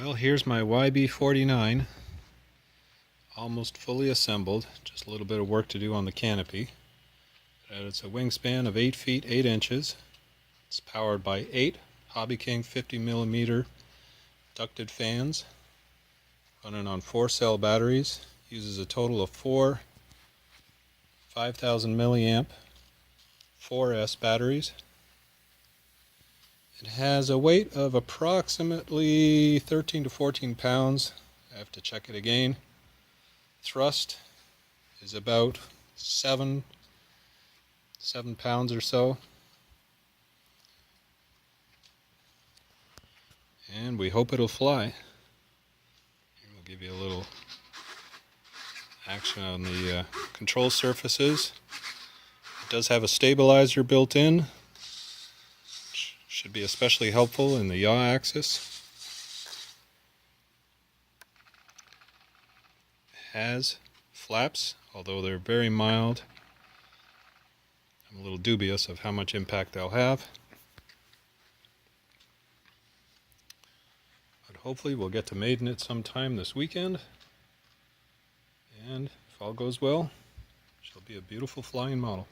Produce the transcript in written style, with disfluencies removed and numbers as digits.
Well, here's my YB-49, almost fully assembled. Just a little bit of work to do on the canopy. It's a wingspan of 8 feet 8 inches. It's powered by 8 Hobby King 50mm ducted fans, running on 4-cell batteries. Uses a total of 4 5,000 milliamp 4S batteries. It has a weight of approximately 13 to 14 pounds. I have to check it again. Thrust is about 7 pounds or so. And we hope it'll fly. Here, we'll give you a little action on the control surfaces. It does have a stabilizer built in. Should be especially helpful in the yaw axis. It has flaps, although they're very mild. I'm a little dubious of how much impact they'll have. But hopefully we'll get to maiden it sometime this weekend. And if all goes well, she'll be a beautiful flying model.